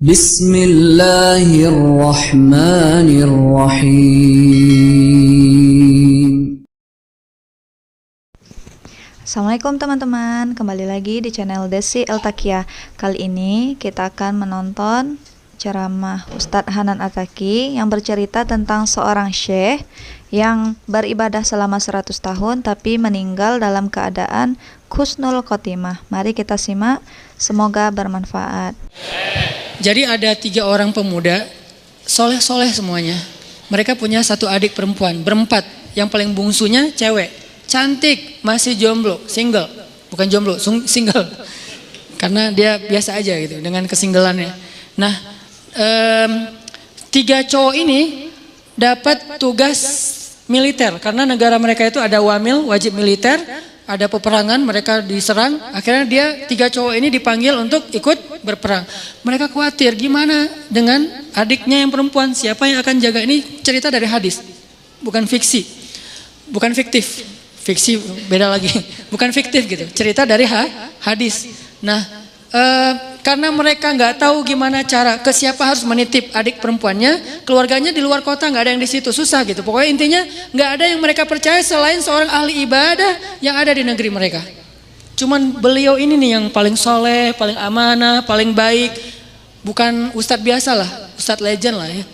Bismillahirrahmanirrahim. Assalamualaikum teman-teman, kembali lagi di channel Desi El-Takiyah. Kali ini kita akan menonton ceramah Ustadz Hanan Attaqi yang bercerita tentang seorang syekh yang beribadah selama 100 tahun tapi meninggal dalam keadaan husnul khotimah. Mari kita simak, semoga bermanfaat. Jadi ada 3 orang pemuda, soleh-soleh semuanya. Mereka punya 1 adik perempuan, berempat. Yang paling bungsunya cewek, cantik, masih jomblo, single. Bukan jomblo, single. Karena dia biasa aja gitu dengan kesinggelannya. Nah, 3 cowok ini dapat tugas militer. Karena negara mereka itu ada wamil, wajib militer. Ada peperangan, mereka diserang. Akhirnya dia 3 cowok ini dipanggil untuk ikut berperang. Mereka khawatir gimana dengan adiknya yang perempuan. Siapa yang akan jaga? Ini cerita dari hadis, bukan fiksi, bukan fiktif. Fiksi beda lagi, bukan fiktif gitu. Cerita dari hadis. Nah, karena mereka nggak tahu gimana cara ke siapa harus menitip adik perempuannya, keluarganya di luar kota, nggak ada yang di situ, susah gitu. Pokoknya intinya nggak ada yang mereka percaya selain seorang ahli ibadah yang ada di negeri mereka. Cuman beliau ini nih yang paling soleh, paling amanah, paling baik. Bukan ustadz biasa lah, ustadz legend lah ya.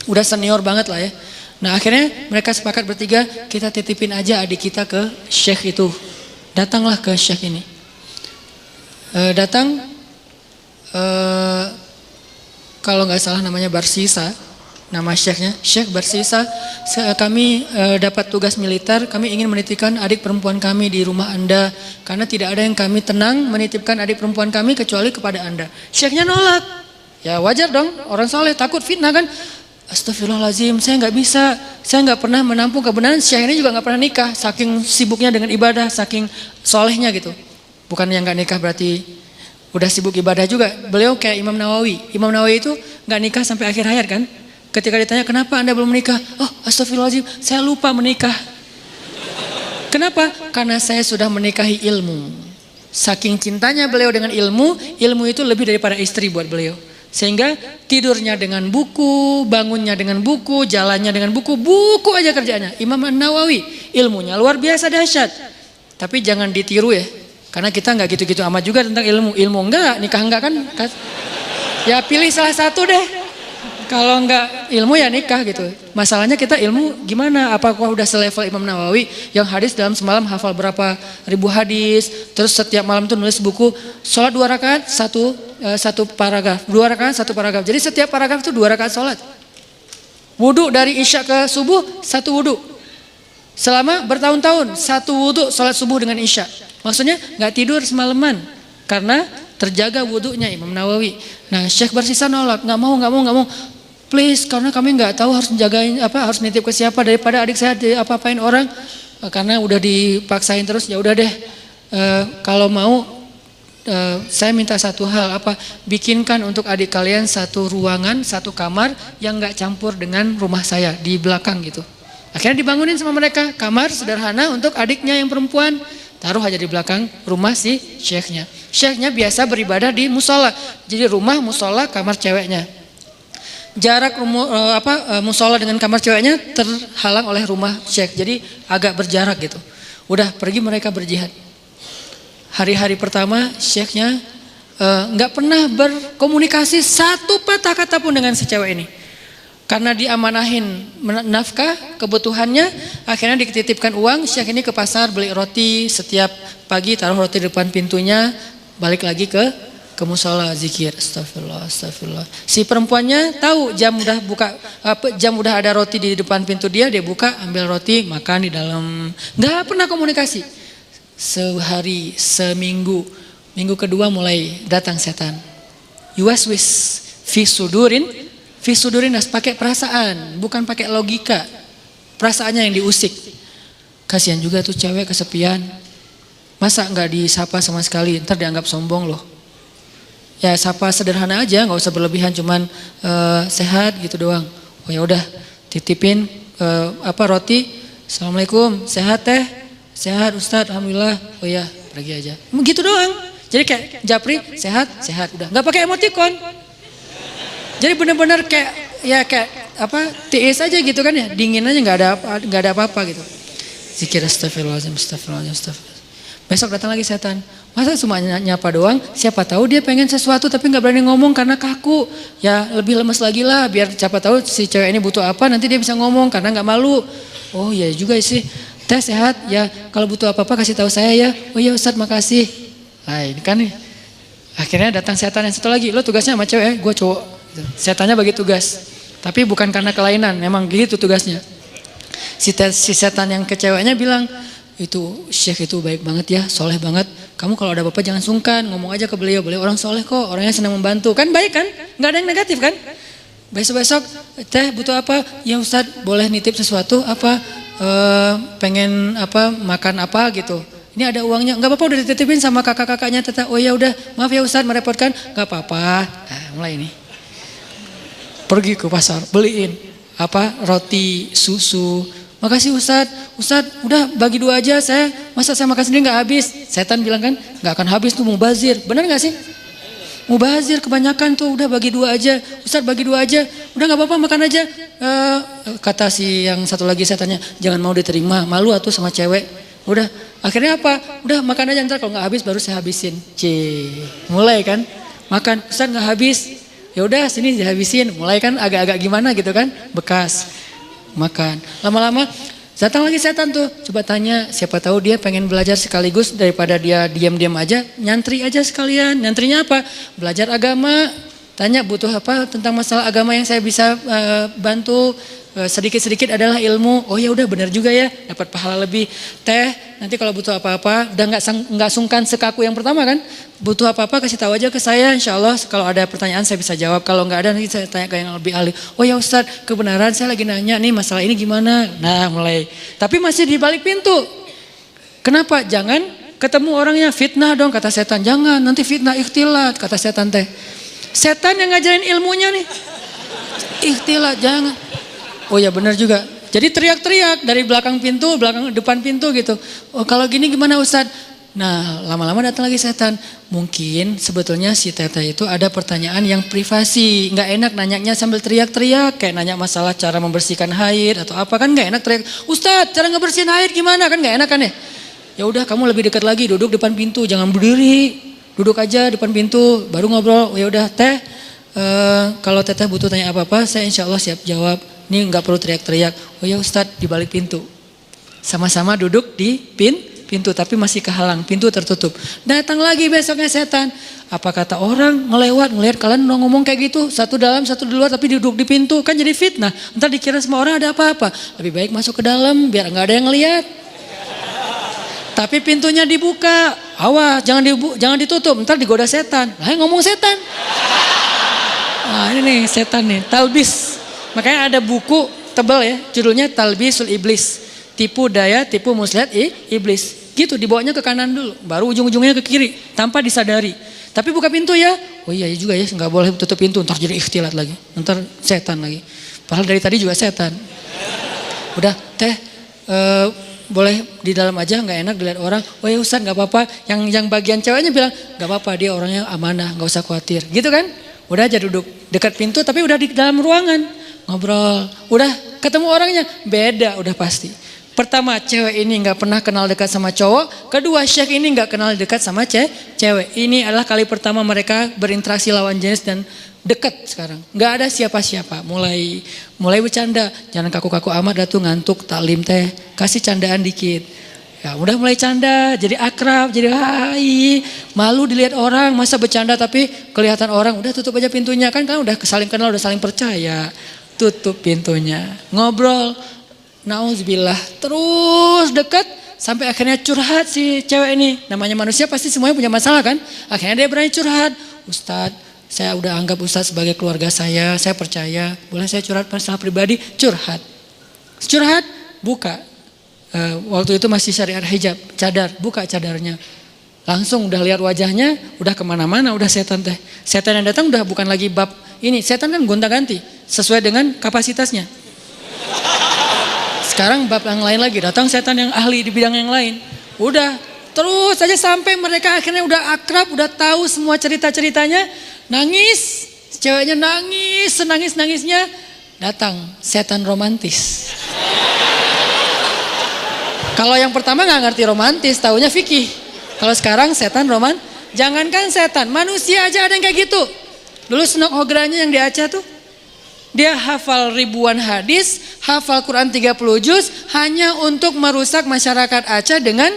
Udah senior banget lah ya. Nah akhirnya mereka sepakat bertiga, kita titipin aja adik kita ke syekh itu. Datanglah ke syekh ini. Kalau nggak salah namanya Barsisa, nama syekhnya, Syekh Barsisa. Kami dapat tugas militer, kami ingin menitipkan adik perempuan kami di rumah Anda karena tidak ada yang kami tenang menitipkan adik perempuan kami kecuali kepada Anda. Syekhnya nolak. Ya wajar dong, orang soleh takut fitnah kan. Astagfirullahaladzim, saya nggak bisa, saya nggak pernah menampung kebenaran. Syekh ini juga nggak pernah nikah, saking sibuknya dengan ibadah, saking solehnya gitu. Bukan yang nggak nikah berarti udah sibuk ibadah juga. Beliau kayak Imam Nawawi. Imam Nawawi itu nggak nikah sampai akhir hayat kan. Ketika ditanya kenapa Anda belum menikah? Oh astagfirullahaladzim, saya lupa menikah. Kenapa? Karena saya sudah menikahi ilmu. Saking cintanya beliau dengan ilmu, ilmu itu lebih daripada istri buat beliau. Sehingga tidurnya dengan buku, bangunnya dengan buku, jalannya dengan buku, buku aja kerjanya. Imam Nawawi, ilmunya luar biasa dahsyat. Tapi jangan ditiru ya. Karena kita nggak gitu-gitu amat juga tentang ilmu. Ilmu enggak, nikah enggak kan? Ya pilih salah satu deh. Kalau enggak ilmu ya nikah gitu. Masalahnya kita ilmu gimana? Apakah udah selevel Imam Nawawi yang hadis dalam semalam hafal berapa ribu hadis. Terus setiap malam tuh nulis buku. Sholat 2 rakaat, satu paragraf. 2 rakaat, 1 paragraf. Jadi setiap paragraf itu 2 rakaat sholat. Wudhu dari isya ke subuh, 1 wudhu. Selama bertahun-tahun 1 wudhu sholat subuh dengan isya. Maksudnya nggak tidur semalaman karena terjaga wudhunya Imam Nawawi. Nah Syekh Barsisa nolak, nggak mau, please karena kami nggak tahu harus menjagain apa, harus nitip ke siapa daripada adik saya apa-apain orang. Karena udah dipaksain terus, ya udah deh. Kalau mau saya minta satu hal, apa? Bikinkan untuk adik kalian 1 ruangan, 1 kamar yang nggak campur dengan rumah saya di belakang gitu. Akhirnya dibangunin sama mereka kamar sederhana untuk adiknya yang perempuan. Taruh aja di belakang rumah si syekhnya. Syekhnya biasa beribadah di musola. Jadi rumah, musola, kamar ceweknya. Jarak musola dengan kamar ceweknya terhalang oleh rumah syekh. Jadi agak berjarak gitu. Udah pergi mereka berjihad. Hari-hari pertama syekhnya nggak pernah berkomunikasi 1 patah kata pun dengan si cewek ini. Karena diamanahin nafkah kebutuhannya, akhirnya dititipkan uang. Syekh ini ke pasar beli roti, setiap pagi taruh roti di depan pintunya, balik lagi ke musola zikir. Astagfirullah, astagfirullah. Si perempuannya tahu jam udah ada roti di depan pintu dia buka, ambil roti, makan di dalam. Nggak pernah komunikasi. Sehari, seminggu, minggu kedua mulai datang setan. Yuwaswis fi sudurin pakai perasaan, bukan pakai logika. Perasaannya yang diusik. Kasihan juga tuh cewek kesepian. Masa nggak disapa sama sekali, ntar dianggap sombong loh. Ya sapa sederhana aja, nggak usah berlebihan, cuman sehat gitu doang. Oh ya udah, titipin roti. Assalamualaikum, sehat teh? Sehat Ustadz, alhamdulillah. Oh ya, pergi aja. Gitu doang. Jadi kayak japri, sehat, udah. Nggak pakai emoticon. Jadi benar-benar kayak apa tiis aja gitu kan ya, dingin aja nggak ada apa-apa gitu. Zikir astagfirullahaladzim, astagfirullahaladzim, astagfirullahaladzim. Besok datang lagi setan. Masa cuma nyapa doang? Siapa tahu dia pengen sesuatu tapi nggak berani ngomong karena kaku. Ya lebih lemes lagi lah biar siapa tahu si cewek ini butuh apa nanti dia bisa ngomong karena nggak malu. Oh ya juga sih. Teh sehat ya, kalau butuh apa-apa kasih tahu saya ya. Oh iya Ustadz makasih. Nah ini kan nih. Akhirnya datang setan yang satu lagi. Lo tugasnya sama cewek, gue cowok. Setannya bagi tugas. Tapi bukan karena kelainan, memang gitu tugasnya. Si setan yang ke ceweknya bilang, itu Syekh itu baik banget ya, soleh banget. Kamu kalau ada apa-apa jangan sungkan, ngomong aja ke beliau orang soleh kok, orangnya senang membantu. Kan baik kan? Nggak ada yang negatif kan? Besok-besok, teh butuh apa? Ya Ustadz boleh nitip sesuatu apa? Pengen apa makan apa gitu. Ini ada uangnya, nggak apa-apa udah dititipin sama kakak-kakaknya teteh. Oh ya udah, maaf ya Ustadz merepotkan, nggak apa-apa. Nah, mulai ini. Pergi ke pasar, beliin apa roti, susu. Makasih Ustadz udah bagi 2 aja masa saya makan sendiri nggak habis. Setan bilang kan, nggak akan habis tuh mubazir. Benar nggak sih? Mubazir kebanyakan tuh udah bagi 2 aja. Ustadz bagi 2 aja, udah nggak apa-apa makan aja. Kata si yang satu lagi setannya, jangan mau diterima, malu atuh sama cewek. Udah, akhirnya apa? Udah makan aja ntar kalau nggak habis baru saya habisin. Mulai kan, makan. Ustadz nggak habis. Ya udah sini dihabisin. Mulai kan agak-agak gimana gitu kan, bekas. Makan. Lama-lama datang lagi setan tuh. Coba tanya, siapa tahu dia pengen belajar sekaligus daripada dia diam-diam aja, nyantri aja sekalian. Nyantrinya apa? Belajar agama. Tanya butuh apa tentang masalah agama yang saya bisa bantu. Sedikit-sedikit adalah ilmu. Oh ya udah benar juga ya, dapat pahala lebih. Teh nanti kalau butuh apa-apa udah nggak sungkan sekaku yang pertama kan. Butuh apa-apa kasih tahu aja ke saya, insya Allah kalau ada pertanyaan saya bisa jawab. Kalau nggak ada nanti saya tanya ke yang lebih ahli. Oh ya Ustadz kebenaran saya lagi nanya nih masalah ini gimana. Nah mulai, tapi masih di balik pintu. Kenapa? Jangan ketemu orangnya, fitnah dong kata setan. Jangan nanti fitnah ikhtilat kata setan teh. Setan yang ngajarin ilmunya nih. Ikhtilat jangan. Oh ya benar juga. Jadi teriak-teriak dari belakang pintu, depan pintu gitu. Oh kalau gini gimana Ustadz? Nah lama-lama datang lagi setan. Mungkin sebetulnya si teteh itu ada pertanyaan yang privasi. Nggak enak nanyanya sambil teriak-teriak. Kayak nanya masalah cara membersihkan haid atau apa kan nggak enak teriak. Ustadz cara ngebersihin haid gimana kan nggak enak kan ya? Ya udah kamu lebih dekat lagi duduk depan pintu jangan berdiri. Duduk aja depan pintu baru ngobrol. Ya udah teh kalau teteh butuh tanya apa-apa saya insya Allah siap jawab. Ini nggak perlu teriak-teriak. Oh ya Ustadz di balik pintu. Sama-sama duduk di pintu tapi masih kehalang, pintu tertutup. Datang lagi besoknya setan. Apa kata orang ngelihat kalian ngomong kayak gitu, satu dalam satu di luar tapi duduk di pintu kan jadi fitnah. Ntar dikira semua orang ada apa-apa. Lebih baik masuk ke dalam biar nggak ada yang ngelihat. Tapi pintunya dibuka. Awas jangan ditutup. Ntar digoda setan. Lah ngomong setan. Nah ini nih setan nih, talbis. Makanya ada buku tebal ya, judulnya Talbisul Iblis. Tipu daya, tipu muslihat iblis. Gitu dibawanya ke kanan dulu, baru ujung-ujungnya ke kiri tanpa disadari. Tapi buka pintu ya. Oh iya juga ya, nggak boleh tutup pintu, ntar jadi ikhtilat lagi. Ntar setan lagi. Padahal dari tadi juga setan. Udah teh boleh di dalam aja nggak enak dilihat orang. Oh ya Ustaz nggak apa-apa. Yang bagian ceweknya bilang nggak apa-apa dia orangnya amanah, nggak usah khawatir. Gitu kan? Udah aja duduk dekat pintu tapi udah di dalam ruangan. Ngobrol, udah ketemu orangnya beda udah pasti. Pertama cewek ini nggak pernah kenal dekat sama cowok, kedua Syekh ini nggak kenal dekat sama cewek. Ini adalah kali pertama mereka berinteraksi lawan jenis dan dekat sekarang. Nggak ada siapa-siapa. Mulai bercanda, jangan kaku-kaku amat dah tuh ngantuk taklim teh, kasih candaan dikit. Ya udah mulai canda, jadi akrab, jadi hai, malu dilihat orang, masa bercanda tapi kelihatan orang, udah tutup aja pintunya kan udah saling kenal, udah saling percaya. Tutup pintunya, ngobrol, nauzubillah, terus dekat sampai akhirnya curhat si cewek ini. Namanya manusia pasti semuanya punya masalah kan? Akhirnya dia berani curhat. Ustadz, saya udah anggap Ustadz sebagai keluarga saya percaya. Boleh saya curhat masalah pribadi? Curhat, buka. Waktu itu masih syariat hijab, cadar, buka cadarnya. Langsung udah lihat wajahnya, udah kemana-mana, udah setan teh. Setan yang datang udah bukan lagi bab ini, setan kan gonta-ganti sesuai dengan kapasitasnya. Sekarang bab yang lain lagi, datang setan yang ahli di bidang yang lain. Udah terus aja sampai mereka akhirnya udah akrab, udah tahu semua cerita-ceritanya. Nangis, ceweknya nangis senangis-nangisnya datang setan romantis. Kalau yang pertama nggak ngerti romantis, taunya fikih. Kalau sekarang setan jangankan setan, manusia aja ada yang kayak gitu. Dulu Senok Hogranya yang di Aceh tuh, dia hafal ribuan hadis, hafal Quran 30 juz hanya untuk merusak masyarakat Aceh dengan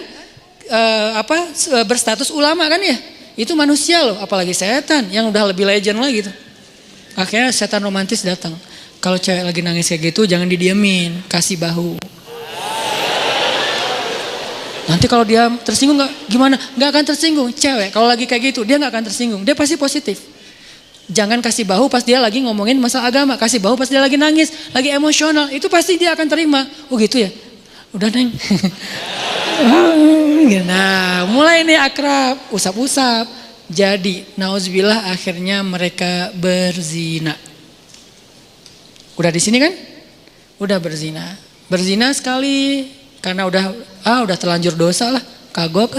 berstatus ulama kan ya. Itu manusia loh, apalagi setan yang udah lebih legend lagi tuh. Akhirnya setan romantis datang. Kalau cewek lagi nangis kayak gitu jangan didiemin, kasih bahu. Nanti kalau dia tersinggung gimana? Nggak akan tersinggung. Cewek kalau lagi kayak gitu dia nggak akan tersinggung. Dia pasti positif. Jangan kasih bahu pas dia lagi ngomongin masalah agama. Kasih bahu pas dia lagi nangis, lagi emosional. Itu pasti dia akan terima. Oh gitu ya? Udah Neng. Nah mulai nih akrab, usap-usap. Jadi nauzubillah akhirnya mereka berzina. Udah di sini kan? Udah berzina. Berzina sekali karena udah terlanjur dosa lah. Kagok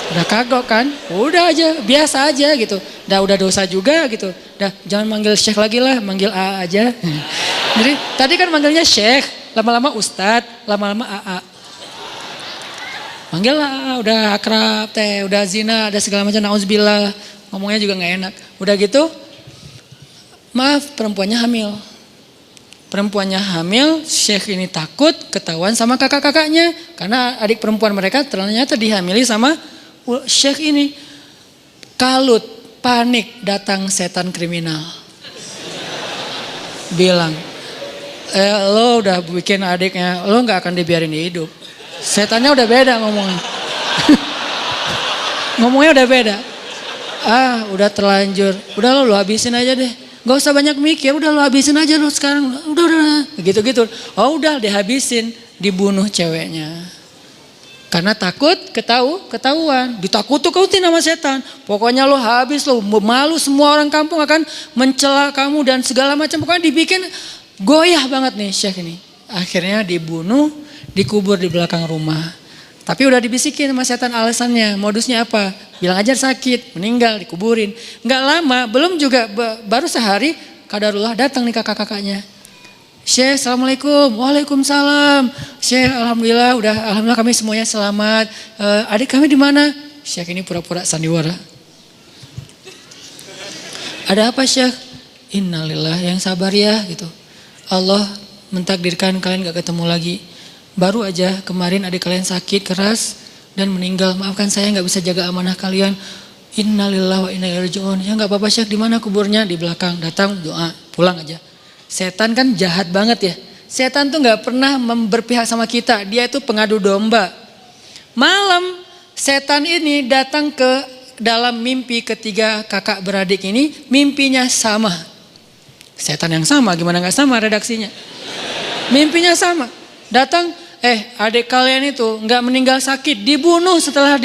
udah kagok kan? Udah aja, biasa aja gitu. Udah dosa juga gitu. Jangan manggil Syekh lagi lah, manggil A aja. Jadi tadi kan manggilnya Syekh, lama-lama Ustadz, lama-lama AA. Manggil lah, udah akrab teh, udah zina, ada segala macam, nauzubillah. Ngomongnya juga nggak enak. Udah gitu, maaf perempuannya hamil. Perempuannya hamil, Syekh ini takut ketahuan sama kakak-kakaknya. Karena adik perempuan mereka ternyata dihamili sama Syekh ini. Kalut, panik, datang setan kriminal. Bilang, lo udah bikin adiknya, lo gak akan dibiarin hidup. Setannya udah beda ngomongnya. Ngomongnya udah beda. Udah terlanjur. Udah lo habisin aja deh. Gak usah banyak mikir, udah lo habisin aja lo sekarang. Udah. Gitu-gitu. Oh udah dihabisin, dibunuh ceweknya. Karena takut ketahuan. Ditakut-takutin sama setan. Pokoknya lo habis, lo malu, semua orang kampung akan mencela kamu dan segala macam. Pokoknya dibikin goyah banget nih Syekh ini. Akhirnya dibunuh, dikubur di belakang rumah. Tapi udah dibisikin sama setan alasannya, modusnya apa? Bilang aja sakit, meninggal, dikuburin. Nggak lama, belum juga, baru sehari, kadarullah datang nih kakak-kakaknya. Syekh, assalamualaikum, waalaikumsalam. Syekh, alhamdulillah kami semuanya selamat. Adik kami di mana? Syekh ini pura-pura sandiwara. Ada apa Syekh? Innalillah, yang sabar ya gitu. Allah mentakdirkan kalian gak ketemu lagi. Baru aja kemarin adik kalian sakit keras dan meninggal. Maafkan saya gak bisa jaga amanah kalian. Innalillah wa inna ilaihi raji'un. Ya gak apa-apa Syekh, di mana kuburnya? Di belakang. Datang doa, pulang aja. Setan kan jahat banget ya. Setan tuh gak pernah berpihak sama kita. Dia itu pengadu domba. Malam setan ini datang ke dalam mimpi ketiga kakak beradik ini. Mimpinya sama. Setan yang sama, gimana gak sama redaksinya. Mimpinya sama. Datang, adik kalian itu nggak meninggal sakit, dibunuh setelah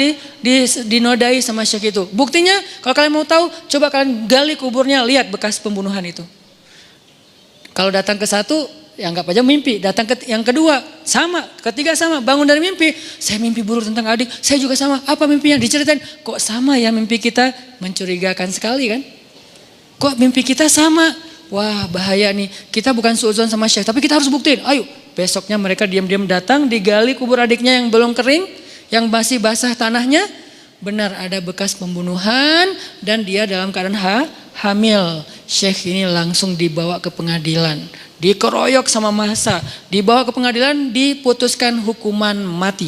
dinodai sama Syekh itu. Buktinya kalau kalian mau tahu, coba kalian gali kuburnya, lihat bekas pembunuhan itu. Kalau datang ke satu, ya anggap aja mimpi. Datang ke yang kedua, sama. Ketiga sama, bangun dari mimpi. Saya mimpi buruk tentang adik, saya juga sama. Apa mimpinya? Diceritain, kok sama ya mimpi kita? Mencurigakan sekali kan? Kok mimpi kita sama? Wah bahaya nih, kita bukan suudzon sama Syekh, tapi kita harus buktiin. Ayo, besoknya mereka diam-diam datang, digali kubur adiknya yang belum kering, yang masih basah tanahnya. Benar ada bekas pembunuhan dan dia dalam keadaan hamil. Syekh ini langsung dibawa ke pengadilan, dikeroyok sama massa, dibawa ke pengadilan, diputuskan hukuman mati.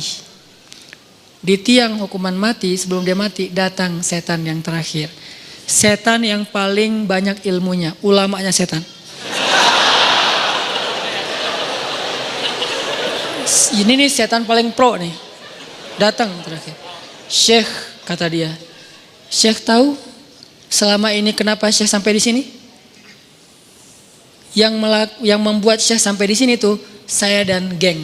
Di tiang hukuman mati, sebelum dia mati, datang setan yang terakhir. Setan yang paling banyak ilmunya, ulamanya setan. Ini nih setan paling pro nih. Datang terakhir. Syekh, kata dia. Syekh tahu selama ini kenapa Syekh sampai di sini? Yang membuat Syekh sampai di sini tuh saya dan geng.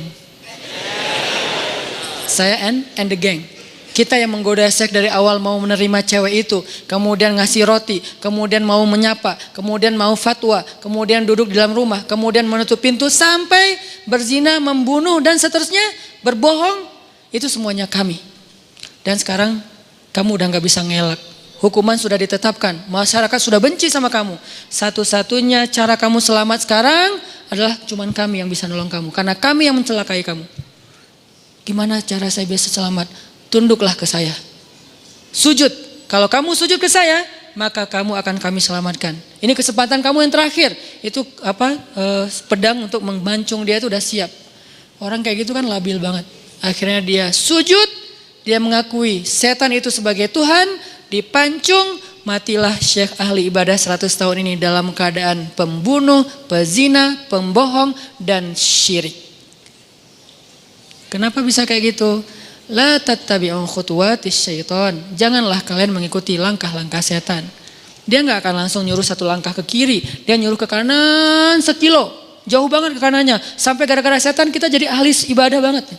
Saya and the gang. Kita yang menggoda Syekh dari awal mau menerima cewek itu, kemudian ngasih roti, kemudian mau menyapa, kemudian mau fatwa, kemudian duduk di dalam rumah, kemudian menutup pintu sampai berzina, membunuh dan seterusnya, berbohong, itu semuanya kami. Dan sekarang kamu udah gak bisa ngelak. Hukuman sudah ditetapkan. Masyarakat sudah benci sama kamu. Satu-satunya cara kamu selamat sekarang adalah cuman kami yang bisa nolong kamu. Karena kami yang mencelakai kamu. Gimana cara saya bisa selamat? Tunduklah ke saya. Sujud. Kalau kamu sujud ke saya, maka kamu akan kami selamatkan. Ini kesempatan kamu yang terakhir. Itu pedang untuk memancung dia itu udah siap. Orang kayak gitu kan labil banget. Akhirnya dia sujud, dia mengakui setan itu sebagai Tuhan, dipancung, matilah Syekh ahli ibadah 100 tahun ini dalam keadaan pembunuh, pezina, pembohong, dan syirik. Kenapa bisa kayak gitu? La tattabi'u khutuwatis syaitan. Janganlah kalian mengikuti langkah-langkah setan. Dia nggak akan langsung nyuruh satu langkah ke kiri, dia nyuruh ke kanan sekilo, jauh banget ke kanannya. Sampai gara-gara setan kita jadi ahli ibadah banget.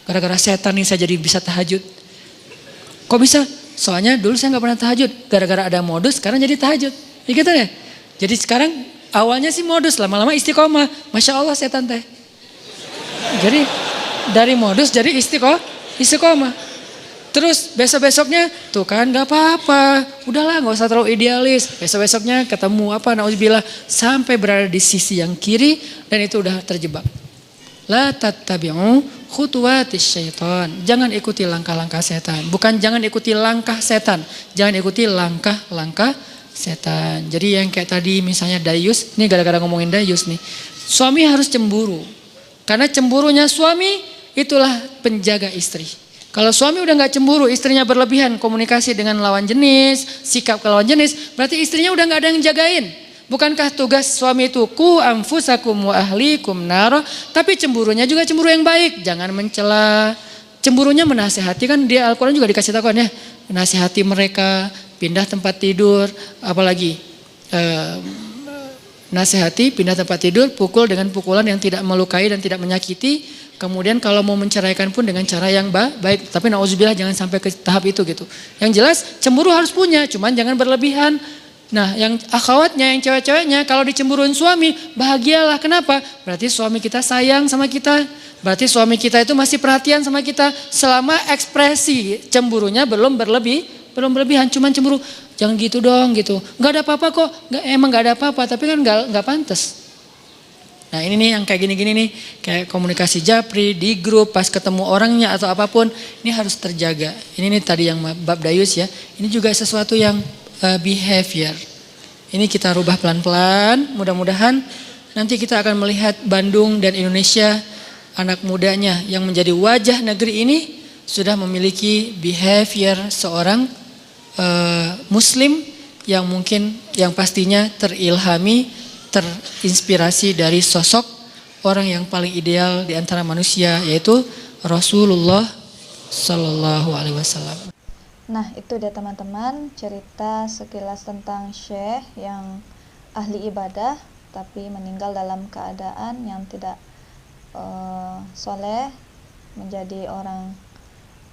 Gara-gara setan nih saya jadi bisa tahajud. Kok bisa? Soalnya dulu saya nggak pernah tahajud. Gara-gara ada modus, sekarang jadi tahajud. Ya gitu deh. Jadi sekarang awalnya sih modus, lama-lama istiqomah. Masya Allah setan teh. Jadi dari modus jadi istiqomah. Terus besok-besoknya tuh kan nggak apa-apa. Udahlah nggak usah terlalu idealis. Besok-besoknya ketemu nauzubillah sampai berada di sisi yang kiri dan itu udah terjebak. La tattabi'u khutuwatis syaitan. Jangan ikuti langkah-langkah setan. Bukan jangan ikuti langkah setan. Jangan ikuti langkah-langkah setan. Jadi yang kayak tadi misalnya dayus. Ini gara-gara ngomongin dayus nih. Suami harus cemburu. Karena cemburunya suami itulah penjaga istri. Kalau suami udah gak cemburu, istrinya berlebihan komunikasi dengan lawan jenis, sikap ke lawan jenis. Berarti istrinya udah gak ada yang jagain. Bukankah tugas suami itu ku anfusakum wa ahlikum naro, tapi cemburunya juga cemburu yang baik, jangan mencela. Cemburunya menasehati, kan dia Al-Qur'an juga dikasih tahu kan ya, menasehati mereka, pindah tempat tidur, apalagi nasihati, pindah tempat tidur, pukul dengan pukulan yang tidak melukai dan tidak menyakiti. Kemudian kalau mau menceraikan pun dengan cara yang baik, tapi nauzubillah jangan sampai ke tahap itu gitu. Yang jelas cemburu harus punya, cuman jangan berlebihan. Nah, yang akhwatnya, yang cewek-ceweknya, kalau dicemburuin suami, bahagialah. Kenapa? Berarti suami kita sayang sama kita. Berarti suami kita itu masih perhatian sama kita. Selama ekspresi cemburunya belum berlebihan, cuman cemburu. Jangan gitu dong gitu. Gak ada apa-apa kok. Emang gak ada apa-apa, tapi kan gak pantas. Nah ini nih yang kayak gini-gini nih. Kayak komunikasi japri, di grup, pas ketemu orangnya atau apapun. Ini harus terjaga. Ini nih tadi yang bab dayus ya. Ini juga sesuatu yang behavior. Ini kita rubah pelan-pelan, mudah-mudahan nanti kita akan melihat Bandung dan Indonesia, anak mudanya yang menjadi wajah negeri ini sudah memiliki behavior seorang muslim yang mungkin, yang pastinya terilhami, terinspirasi dari sosok orang yang paling ideal di antara manusia, yaitu Rasulullah Sallallahu Alaihi Wasallam. Nah itu dia teman-teman, cerita sekilas tentang Syekh yang ahli ibadah tapi meninggal dalam keadaan yang tidak soleh, menjadi orang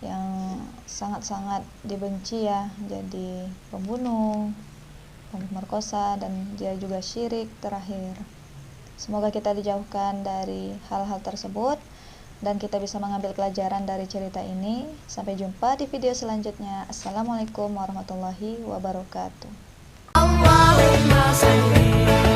yang sangat-sangat dibenci ya, jadi pembunuh, pemerkosa, dan dia juga syirik terakhir. Semoga kita dijauhkan dari hal-hal tersebut dan kita bisa mengambil pelajaran dari cerita ini. Sampai jumpa di video selanjutnya. Assalamualaikum warahmatullahi wabarakatuh. Allahumma salli